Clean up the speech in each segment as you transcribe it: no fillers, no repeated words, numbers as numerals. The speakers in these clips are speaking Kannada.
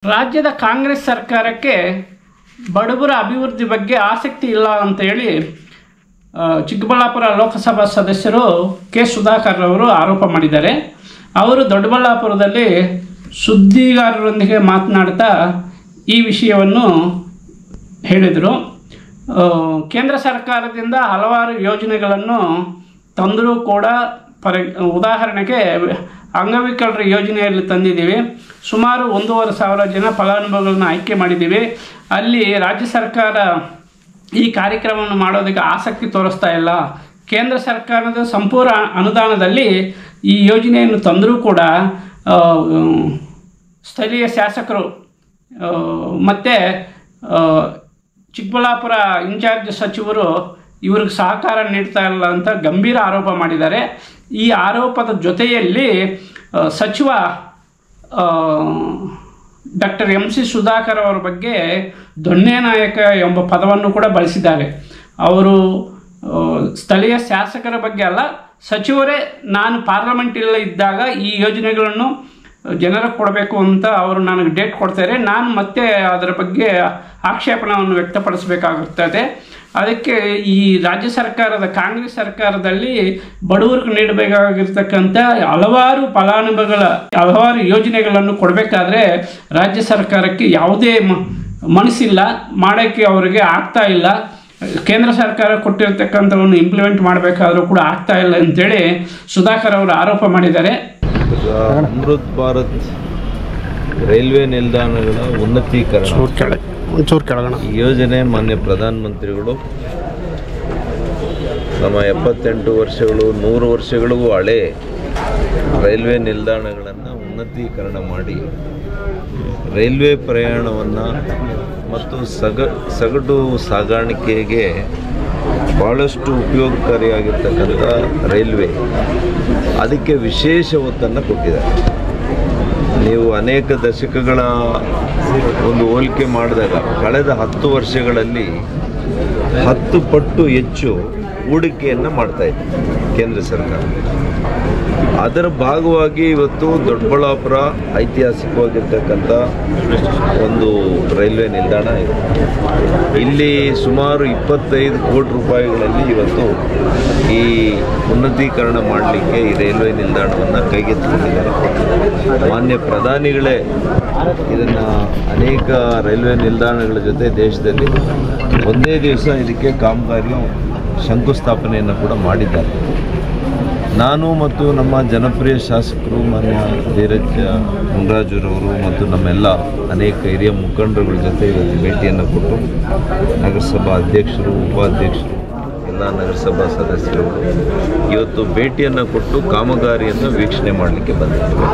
ರಾಜ್ಯದ ಕಾಂಗ್ರೆಸ್ ಸರ್ಕಾರಕ್ಕೆ ಬಡವರ ಅಭಿವೃದ್ಧಿ ಬಗ್ಗೆ ಆಸಕ್ತಿ ಇಲ್ಲ ಅಂತ ಹೇಳಿ ಚಿಕ್ಕಬಳ್ಳಾಪುರ ಲೋಕಸಭಾ ಸದಸ್ಯರು ಕೆ ಸುಧಾಕರ್ ಅವರು ಆರೋಪ ಮಾಡಿದ್ದಾರೆ. ಅವರು ದೊಡ್ಡಬಳ್ಳಾಪುರದಲ್ಲಿ ಸುದ್ದಿಗಾರರೊಂದಿಗೆ ಮಾತನಾಡ್ತಾ ಈ ವಿಷಯವನ್ನು ಹೇಳಿದರು. ಕೇಂದ್ರ ಸರ್ಕಾರದಿಂದ ಹಲವಾರು ಯೋಜನೆಗಳನ್ನು ತಂದರೂ ಕೂಡ ಉದಾಹರಣೆಗೆ ಅಂಗವಿಕಲರ ಯೋಜನೆಯಲ್ಲಿ ತಂದಿದ್ದೀವಿ. ಸುಮಾರು 1,500 ಜನ ಫಲಾನುಭವಿಗಳನ್ನ ಆಯ್ಕೆ ಮಾಡಿದ್ದೀವಿ. ಅಲ್ಲಿ ರಾಜ್ಯ ಸರ್ಕಾರ ಈ ಕಾರ್ಯಕ್ರಮವನ್ನು ಮಾಡೋದಕ್ಕೆ ಆಸಕ್ತಿ ತೋರಿಸ್ತಾ ಇಲ್ಲ. ಕೇಂದ್ರ ಸರ್ಕಾರದ ಸಂಪೂರ್ಣ ಅನುದಾನದಲ್ಲಿ ಈ ಯೋಜನೆಯನ್ನು ತಂದರೂ ಕೂಡ ಸ್ಥಳೀಯ ಶಾಸಕರು ಮತ್ತು ಚಿಕ್ಕಬಳ್ಳಾಪುರ ಇನ್ಚಾರ್ಜ್ ಸಚಿವರು ಇವ್ರಿಗೆ ಸಹಕಾರ ನೀಡ್ತಾ ಇಲ್ಲ ಅಂತ ಗಂಭೀರ ಆರೋಪ ಮಾಡಿದ್ದಾರೆ. ಈ ಆರೋಪದ ಜೊತೆಯಲ್ಲಿ ಸಚಿವ ಡಾಕ್ಟರ್ MC ಸುಧಾಕರ್ ಅವರ ಬಗ್ಗೆ ದೊಣ್ಣೆ ನಾಯಕ ಎಂಬ ಪದವನ್ನು ಕೂಡ ಬಳಸಿದ್ದಾರೆ. ಅವರು ಸ್ಥಳೀಯ ಶಾಸಕರ ಬಗ್ಗೆ ಅಲ್ಲ, ಸಚಿವರೇ ನಾನು ಪಾರ್ಲಿಮೆಂಟಲ್ಲಿ ಇದ್ದಾಗ ಈ ಯೋಜನೆಗಳನ್ನು ಜನರಿಗೆ ಕೊಡಬೇಕು ಅಂತ ಅವರು ನನಗೆ ಡೇಟ್ ಕೊಡ್ತಾರೆ, ನಾನು ಮತ್ತೆ ಅದರ ಬಗ್ಗೆ ಆಕ್ಷೇಪಣೆಯನ್ನು ವ್ಯಕ್ತಪಡಿಸಬೇಕಾಗುತ್ತದೆ. ಅದಕ್ಕೆ ಈ ರಾಜ್ಯ ಸರ್ಕಾರದ ಕಾಂಗ್ರೆಸ್ ಸರ್ಕಾರದಲ್ಲಿ ಬಡವರಿಗೆ ನೀಡಬೇಕಾಗಿರ್ತಕ್ಕಂಥ ಹಲವಾರು ಯೋಜನೆಗಳನ್ನು ಕೊಡಬೇಕಾದ್ರೆ ರಾಜ್ಯ ಸರ್ಕಾರಕ್ಕೆ ಯಾವುದೇ ಮನಸ್ಸಿಲ್ಲ, ಮಾಡೋಕ್ಕೆ ಅವರಿಗೆ ಆಗ್ತಾ ಇಲ್ಲ. ಕೇಂದ್ರ ಸರ್ಕಾರ ಕೊಟ್ಟಿರ್ತಕ್ಕಂಥವನ್ನು ಇಂಪ್ಲಿಮೆಂಟ್ ಮಾಡಬೇಕಾದ್ರೂ ಕೂಡ ಆಗ್ತಾ ಇಲ್ಲ ಅಂತೇಳಿ ಸುಧಾಕರ್ ಅವರು ಆರೋಪ ಮಾಡಿದ್ದಾರೆ. ಅಮೃತ್ ಭಾರತ್ ರೈಲ್ವೆ ನಿಲ್ದಾಣಗಳ ಉನ್ನತೀಕರಣ ಯೋಜನೆ ಮಾನ್ಯ ಪ್ರಧಾನಮಂತ್ರಿಗಳು ನಮ್ಮ 78 ವರ್ಷಗಳು 100 ವರ್ಷಗಳಿಗೂ ಹಳೆ ರೈಲ್ವೆ ನಿಲ್ದಾಣಗಳನ್ನು ಉನ್ನತೀಕರಣ ಮಾಡಿ ರೈಲ್ವೆ ಪ್ರಯಾಣವನ್ನು ಮತ್ತು ಸಗಟು ಸಾಗಾಣಿಕೆಗೆ ಭಾಳಷ್ಟು ಉಪಯೋಗಕಾರಿಯಾಗಿರ್ತಕ್ಕಂಥ ರೈಲ್ವೆ ಅದಕ್ಕೆ ವಿಶೇಷ ಒತ್ತನ್ನು ಕೊಟ್ಟಿದ್ದಾರೆ. ನೀವು ಅನೇಕ ದಶಕಗಳ ಒಂದು ಹೋಲಿಕೆ ಮಾಡಿದಾಗ ಕಳೆದ 10 ವರ್ಷಗಳಲ್ಲಿ 10 ಪಟ್ಟು ಹೆಚ್ಚು ಹೂಡಿಕೆಯನ್ನು ಮಾಡ್ತಾಯಿದೆ ಕೇಂದ್ರ ಸರ್ಕಾರ. ಅದರ ಭಾಗವಾಗಿ ಇವತ್ತು ದೊಡ್ಡಬಳ್ಳಾಪುರ ಐತಿಹಾಸಿಕವಾಗಿರ್ತಕ್ಕಂಥ ಒಂದು ರೈಲ್ವೆ ನಿಲ್ದಾಣ ಇದೆ. ಇಲ್ಲಿ ಸುಮಾರು 25 ಕೋಟಿ ರೂಪಾಯಿಗಳಲ್ಲಿ ಇವತ್ತು ಈ ಉನ್ನತೀಕರಣ ಮಾಡಲಿಕ್ಕೆ ಈ ರೈಲ್ವೆ ನಿಲ್ದಾಣವನ್ನು ಕೈಗೆತ್ತಿಕೊಂಡಿದ್ದಾರೆ. ಮಾನ್ಯ ಪ್ರಧಾನಿಗಳೇ ಇದನ್ನು ಅನೇಕ ರೈಲ್ವೆ ನಿಲ್ದಾಣಗಳ ಜೊತೆ ದೇಶದಲ್ಲಿ ಒಂದೇ ದಿವಸ ಇದಕ್ಕೆ ಕಾಮಗಾರಿಯ ಶಂಕುಸ್ಥಾಪನೆಯನ್ನು ಕೂಡ ಮಾಡಿದ್ದಾರೆ. ನಾನು ಮತ್ತು ನಮ್ಮ ಜನಪ್ರಿಯ ಶಾಸಕರು ಮಾನ್ಯ ಧೀರಜ್ ಮುನ್ರಾಜುರವರು ಮತ್ತು ನಮ್ಮೆಲ್ಲ ಅನೇಕ ಹಿರಿಯ ಮುಖಂಡರುಗಳ ಜೊತೆ ಇವತ್ತು ಭೇಟಿಯನ್ನು ಕೊಟ್ಟು ನಗರಸಭಾ ಅಧ್ಯಕ್ಷರು, ಉಪಾಧ್ಯಕ್ಷರು, ಎಲ್ಲ ನಗರಸಭಾ ಸದಸ್ಯರು ಇವತ್ತು ಭೇಟಿಯನ್ನು ಕೊಟ್ಟು ಕಾಮಗಾರಿಯನ್ನು ವೀಕ್ಷಣೆ ಮಾಡಲಿಕ್ಕೆ ಬಂದಿದ್ದೇವೆ.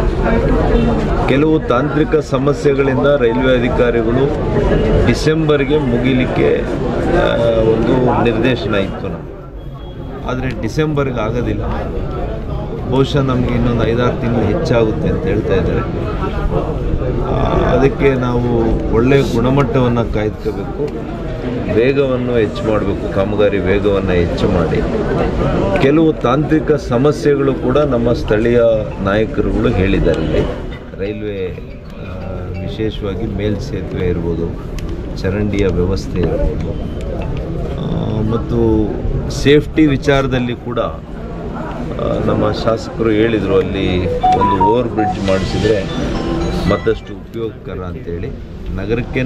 ಕೆಲವು ತಾಂತ್ರಿಕ ಸಮಸ್ಯೆಗಳಿಂದ ರೈಲ್ವೆ ಅಧಿಕಾರಿಗಳು ಡಿಸೆಂಬರ್ಗೆ ಮುಗಿಲಿಕ್ಕೆ ಒಂದು ನಿರ್ದೇಶನ ಇತ್ತು ನಮಗೆ, ಆದರೆ ಡಿಸೆಂಬರ್ಗೆ ಆಗೋದಿಲ್ಲ. ಬಹುಶಃ ನಮಗೆ ಇನ್ನೊಂದು 5-6 ತಿಂಗಳು ಹೆಚ್ಚಾಗುತ್ತೆ ಅಂತ ಹೇಳ್ತಾ ಇದ್ದಾರೆ. ಅದಕ್ಕೆ ನಾವು ಒಳ್ಳೆಯ ಗುಣಮಟ್ಟವನ್ನು ಕಾಯ್ದುಕೋಬೇಕು, ವೇಗವನ್ನು ಹೆಚ್ಚು ಮಾಡಬೇಕು, ಕಾಮಗಾರಿ ವೇಗವನ್ನು ಹೆಚ್ಚು ಮಾಡಿ. ಕೆಲವು ತಾಂತ್ರಿಕ ಸಮಸ್ಯೆಗಳು ಕೂಡ ನಮ್ಮ ಸ್ಥಳೀಯ ನಾಯಕರುಗಳು ಹೇಳಿದ್ದಾರೆ. ಇಲ್ಲಿ ರೈಲ್ವೆ ವಿಶೇಷವಾಗಿ ಮೇಲ್ಸೇತುವೆ ಇರ್ಬೋದು, ಚರಂಡಿಯ ವ್ಯವಸ್ಥೆ ಇರ್ಬೋದು ಮತ್ತು ಸೇಫ್ಟಿ ವಿಚಾರದಲ್ಲಿ ಕೂಡ ನಮ್ಮ ಶಾಸಕರು ಹೇಳಿದರು, ಅಲ್ಲಿ ಒಂದು ಓವರ್ ಬ್ರಿಡ್ಜ್ ಮಾಡಿಸಿದರೆ ಮತ್ತಷ್ಟು ಉಪಯೋಗಕರ ಅಂತೇಳಿ ನಗರಕ್ಕೇ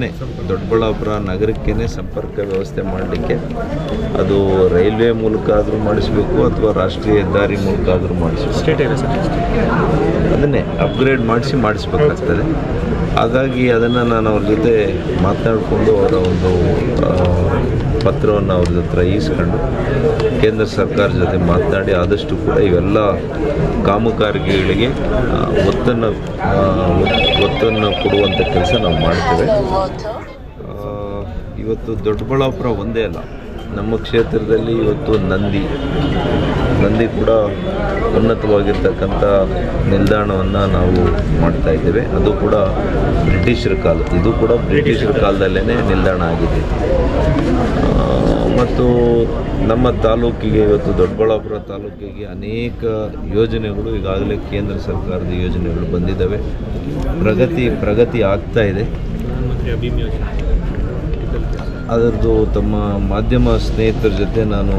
ದೊಡ್ಡಬಳ್ಳಾಪುರ ನಗರಕ್ಕೇ ಸಂಪರ್ಕ ವ್ಯವಸ್ಥೆ ಮಾಡಲಿಕ್ಕೆ ಅದು ರೈಲ್ವೆ ಮೂಲಕ ಆದರೂ ಮಾಡಿಸಬೇಕು ಅಥವಾ ರಾಷ್ಟ್ರೀಯ ಹೆದ್ದಾರಿ ಮೂಲಕ ಆದರೂ ಮಾಡಿಸಬೇಕು. ಅದನ್ನೇ ಅಪ್ಗ್ರೇಡ್ ಮಾಡಿಸಬೇಕಾಗ್ತದೆ. ಹಾಗಾಗಿ ಅದನ್ನು ನಾನು ಅವ್ರ ಜೊತೆ ಮಾತನಾಡಿಕೊಂಡು ಅವರ ಒಂದು ಪತ್ರವನ್ನು ಅವ್ರ ಹತ್ರ ಈಸ್ಕೊಂಡು ಕೇಂದ್ರ ಸರ್ಕಾರದ ಜೊತೆ ಮಾತನಾಡಿ ಆದಷ್ಟು ಕೂಡ ಇವೆಲ್ಲ ಕಾಮಗಾರಿಗಳಿಗೆ ಒತ್ತನ್ನು ಕೊಡುವಂಥ ಕೆಲಸ ನಾವು ಮಾಡ್ತೇವೆ. ಇವತ್ತು ದೊಡ್ಡಬಳ್ಳಾಪುರ ಒಂದೇ ಅಲ್ಲ, ನಮ್ಮ ಕ್ಷೇತ್ರದಲ್ಲಿ ಇವತ್ತು ನಂದಿ ಕೂಡ ಉನ್ನತವಾಗಿರ್ತಕ್ಕಂಥ ನಿಲ್ದಾಣವನ್ನು ನಾವು ಮಾಡ್ತಾ ಇದ್ದೇವೆ. ಅದು ಕೂಡ ಬ್ರಿಟಿಷರ ಕಾಲದಲ್ಲೇ ನಿಲ್ದಾಣ ಆಗಿದೆ. ಮತ್ತು ನಮ್ಮ ತಾಲೂಕಿಗೆ ಇವತ್ತು ದೊಡ್ಡಬಳ್ಳಾಪುರ ತಾಲೂಕಿಗೆ ಅನೇಕ ಯೋಜನೆಗಳು ಈಗಾಗಲೇ ಕೇಂದ್ರ ಸರ್ಕಾರದ ಯೋಜನೆಗಳು ಬಂದಿದ್ದಾವೆ. ಪ್ರಗತಿ ಆಗ್ತಾ ಇದೆ. ಅದರದ್ದು ತಮ್ಮ ಮಾಧ್ಯಮ ಸ್ನೇಹಿತರ ಜೊತೆ ನಾನು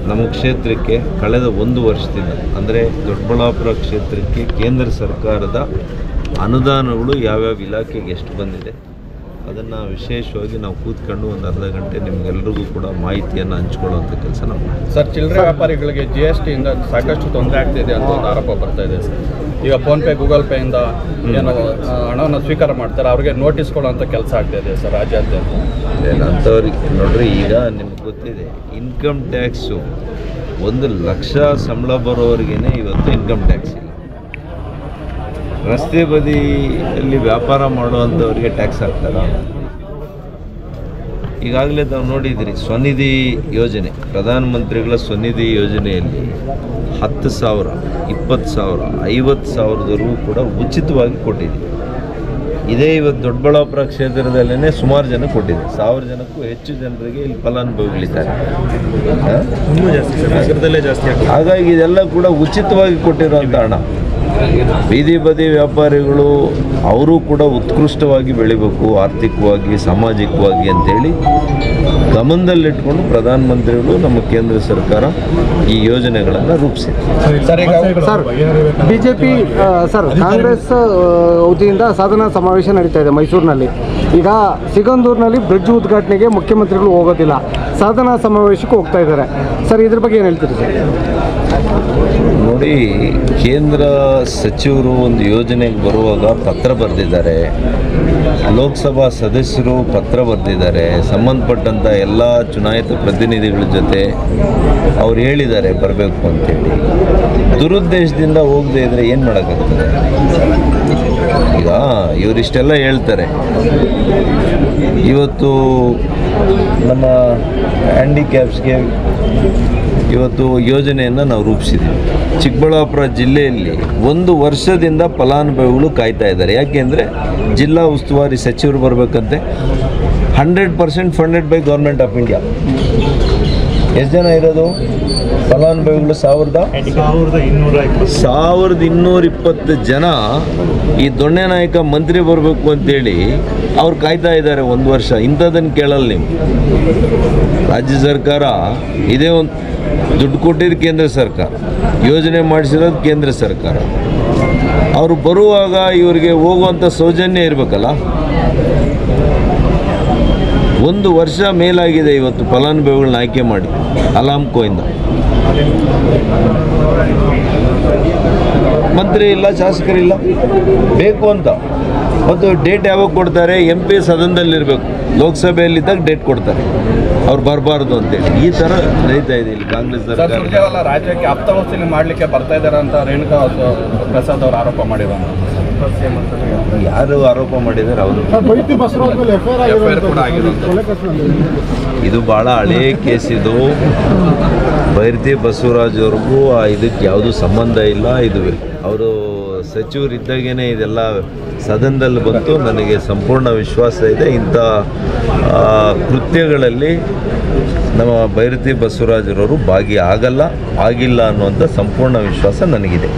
ನಮ್ಮ ಕ್ಷೇತ್ರಕ್ಕೆ ಕಳೆದ 1 ವರ್ಷದಿಂದ, ಅಂದರೆ ದೊಡ್ಡಬಳ್ಳಾಪುರ ಕ್ಷೇತ್ರಕ್ಕೆ ಕೇಂದ್ರ ಸರ್ಕಾರದ ಅನುದಾನಗಳು ಯಾವ್ಯಾವ ಇಲಾಖೆಗೆ ಎಷ್ಟು ಬಂದಿದೆ ಅದನ್ನು ವಿಶೇಷವಾಗಿ ನಾವು ಕೂತ್ಕೊಂಡು ಒಂದು ಅರ್ಧ ಗಂಟೆ ನಿಮಗೆಲ್ಲರಿಗೂ ಕೂಡ ಮಾಹಿತಿಯನ್ನು ಹಂಚ್ಕೊಳ್ಳುವಂಥ ಕೆಲಸ ನಾವು ಮಾಡ್ತೀವಿ. ಸರ್, ಚಿಲ್ಲರೆ ವ್ಯಾಪಾರಿಗಳಿಗೆ GSTಯಿಂದ ಸಾಕಷ್ಟು ತೊಂದರೆ ಆಗ್ತಿದೆ ಅಂತ ಒಂದು ಆರೋಪ ಬರ್ತಾ ಇದೆ ಸರ್. ಈಗ ಫೋನ್ಪೇ, ಗೂಗಲ್ ಪೇಯಿಂದ ಏನೋ ಹಣವನ್ನು ಸ್ವೀಕಾರ ಮಾಡ್ತಾರೆ, ಅವ್ರಿಗೆ ನೋಟಿಸ್ ಕೊಡೋಂಥ ಕೆಲಸ ಆಗ್ತಾಯಿದೆ ಸರ್ ರಾಜ್ಯಾದ್ಯಂತ. ಅಂಥವ್ರಿಗೆ ನೋಡ್ರಿ, ಈಗ ನಿಮ್ಗೆ ಗೊತ್ತಿದೆ, ಇನ್ಕಮ್ ಟ್ಯಾಕ್ಸು 1 ಲಕ್ಷ ಸಂಬಳ ಬರೋರಿಗೇ ಇವತ್ತು ಇನ್ಕಮ್ ಟ್ಯಾಕ್ಸ್ ಇಲ್ಲ. ರಸ್ತೆ ಬದಿಯಲ್ಲಿ ವ್ಯಾಪಾರ ಮಾಡುವಂಥವ್ರಿಗೆ ಟ್ಯಾಕ್ಸ್ ಹಾಕ್ತಾರ? ಈಗಾಗಲೇ ನಾವು ನೋಡಿದ್ರಿ, ಸ್ವನಿಧಿ ಯೋಜನೆ, ಪ್ರಧಾನಮಂತ್ರಿಗಳ ಸ್ವನಿಧಿ ಯೋಜನೆಯಲ್ಲಿ 10,000, 20,000, 50,000 ಕೂಡ ಉಚಿತವಾಗಿ ಕೊಟ್ಟಿದೆ. ಇದೇ ಇವತ್ತು ದೊಡ್ಡಬಳ್ಳಾಪುರ ಕ್ಷೇತ್ರದಲ್ಲೇ ಸುಮಾರು ಜನ ಕೊಟ್ಟಿದೆ. 1000 ಜನಕ್ಕೂ ಹೆಚ್ಚು ಜನರಿಗೆ ಇಲ್ಲಿ ಫಲಾನುಭವಿಗಳಿದ್ದಾರೆ. ಹಾಗಾಗಿ ಇದೆಲ್ಲ ಕೂಡ ಉಚಿತವಾಗಿ ಕೊಟ್ಟಿರುವಂಥ ಹಣ. ಬೀದಿ ಬದಿ ವ್ಯಾಪಾರಿಗಳು ಅವರು ಕೂಡ ಉತ್ಕೃಷ್ಟವಾಗಿ ಬೆಳಿಬೇಕು, ಆರ್ಥಿಕವಾಗಿ, ಸಾಮಾಜಿಕವಾಗಿ ಅಂತೇಳಿ ಗಮನದಲ್ಲಿಟ್ಕೊಂಡು ಪ್ರಧಾನಮಂತ್ರಿಗಳು, ನಮ್ಮ ಕೇಂದ್ರ ಸರ್ಕಾರ ಈ ಯೋಜನೆಗಳನ್ನು ರೂಪಿಸಿದೆ. ಸರ್, ಬಿಜೆಪಿ ಸರ್ ಕಾಂಗ್ರೆಸ್ ವತಿಯಿಂದ ಸಾಧನಾ ಸಮಾವೇಶ ನಡೀತಾ ಇದೆ ಮೈಸೂರಿನಲ್ಲಿ. ಈಗ ಸಿಗಂದೂರಿನಲ್ಲಿ ಬ್ರಿಡ್ಜ್ ಉದ್ಘಾಟನೆಗೆ ಮುಖ್ಯಮಂತ್ರಿಗಳು ಹೋಗೋದಿಲ್ಲ, ಸಾಧನಾ ಸಮಾವೇಶಕ್ಕೆ ಹೋಗ್ತಾ ಇದ್ದಾರೆ. ಸರ್, ಇದ್ರ ಬಗ್ಗೆ ಏನು ಹೇಳ್ತೀರಿ ಸರ್? ನೋಡಿ, ಕೇಂದ್ರ ಸಚಿವರು ಒಂದು ಯೋಜನೆಗೆ ಬರುವಾಗ ಪತ್ರ ಬರೆದಿದ್ದಾರೆ, ಲೋಕಸಭಾ ಸದಸ್ಯರು ಪತ್ರ ಬರೆದಿದ್ದಾರೆ, ಸಂಬಂಧಪಟ್ಟಂಥ ಎಲ್ಲ ಚುನಾಯಿತ ಪ್ರತಿನಿಧಿಗಳ ಜೊತೆ ಅವ್ರು ಹೇಳಿದ್ದಾರೆ ಬರಬೇಕು ಅಂತೇಳಿ. ದುರುದ್ದೇಶದಿಂದ ಹೋಗದೆ ಇದ್ದರೆ ಏನು ಮಾಡೋಕ್ಕಾಗ್ತದೆ? ಈಗ ಇವರಿಷ್ಟೆಲ್ಲ ಹೇಳ್ತಾರೆ. ಇವತ್ತು ನಮ್ಮ ಹ್ಯಾಂಡಿಕ್ಯಾಪ್ಸ್ಗೆ ಇವತ್ತು ಯೋಜನೆಯನ್ನು ನಾವು ರೂಪಿಸಿದ್ದೀವಿ. ಚಿಕ್ಕಬಳ್ಳಾಪುರ ಜಿಲ್ಲೆಯಲ್ಲಿ 1 ವರ್ಷದಿಂದ ಫಲಾನುಭವಿಗಳು ಕಾಯ್ತಾ ಇದ್ದಾರೆ. ಯಾಕೆಂದರೆ ಜಿಲ್ಲಾ ಉಸ್ತುವಾರಿ ಸಚಿವರು ಬರಬೇಕಂತೆ. 100% funded by government of India. ಎಷ್ಟು ಜನ ಇರೋದು ಫಲಾನುಭವಿಗಳು? 1220 ಜನ ಈ ದೊಣ್ಣೆನಾಯಕ ಮಂತ್ರಿ ಬರಬೇಕು ಅಂತೇಳಿ ಅವ್ರು ಕಾಯ್ತಾ ಇದ್ದಾರೆ 1 ವರ್ಷ. ಇಂಥದ್ದನ್ನು ಕೇಳಲ್ಲ ನೀವು. ರಾಜ್ಯ ಸರ್ಕಾರ ಇದೇ ಒಂದು ದುಡ್ಡು ಕೊಟ್ಟಿದ್ದು ಕೇಂದ್ರ ಸರ್ಕಾರ, ಯೋಜನೆ ಮಾಡಿಸಿರೋದು ಕೇಂದ್ರ ಸರ್ಕಾರ. ಅವರು ಬರುವಾಗ ಇವರಿಗೆ ಹೋಗುವಂಥ ಸೌಜನ್ಯ ಇರಬೇಕಲ್ಲ. 1 ವರ್ಷ ಮೇಲಾಗಿದೆ ಇವತ್ತು ಫಲಾನುಭವಿಗಳನ್ನ ಆಯ್ಕೆ ಮಾಡಿ ಅಲಾಮ್ಕೋಯಿಂದ. ಮಂತ್ರಿ ಇಲ್ಲ, ಶಾಸಕರಿಲ್ಲ, ಬೇಕು ಅಂತ. ಮತ್ತು ಡೇಟ್ ಯಾವಾಗ ಕೊಡ್ತಾರೆ? MP ಸದನದಲ್ಲಿರಬೇಕು, ಲೋಕಸಭೆಯಲ್ಲಿದ್ದಾಗ ಡೇಟ್ ಕೊಡ್ತಾರೆ, ಅವ್ರು ಬರಬಾರ್ದು ಅಂತೇಳಿ. ಈ ಥರ ನಡೀತಾ ಇದೆ ಇಲ್ಲಿ ಕಾಂಗ್ರೆಸ್ ಸರ್ಕಾರ. ರಾಜ್ಯಕ್ಕೆ ಆಪ್ತವಸೂಲಿ ಮಾಡಲಿಕ್ಕೆ ಬರ್ತಾ ಇದ್ದಾರೆ ಅಂತ ರೇಣುಕಾ ಪ್ರಸಾದ್ ಅವರು ಆರೋಪ ಮಾಡಿದ್ದಾರೆ. ಯಾರು ಆರೋಪ ಮಾಡಿದ್ದಾರೆ? ಅವರು ಇದು ಭಾಳ ಹಳೇ ಕೇಸ್. ಇದು ಬೈರತಿ ಬಸವರಾಜ್ ಅವ್ರಿಗೂ ಇದಕ್ಕೆ ಯಾವುದೂ ಸಂಬಂಧ ಇಲ್ಲ. ಇದು ಅವರು ಸಚಿವರಿದ್ದಾಗೇ ಇದೆಲ್ಲ ಸದನದಲ್ಲಿ ಬಂತು. ನನಗೆ ಸಂಪೂರ್ಣ ವಿಶ್ವಾಸ ಇದೆ ಇಂಥ ಕೃತ್ಯಗಳಲ್ಲಿ ನಮ್ಮ ಬೈರತಿ ಬಸವರಾಜರವರು ಭಾಗಿಯಾಗಿಲ್ಲ ಅನ್ನುವಂಥ ಸಂಪೂರ್ಣ ವಿಶ್ವಾಸ ನನಗಿದೆ.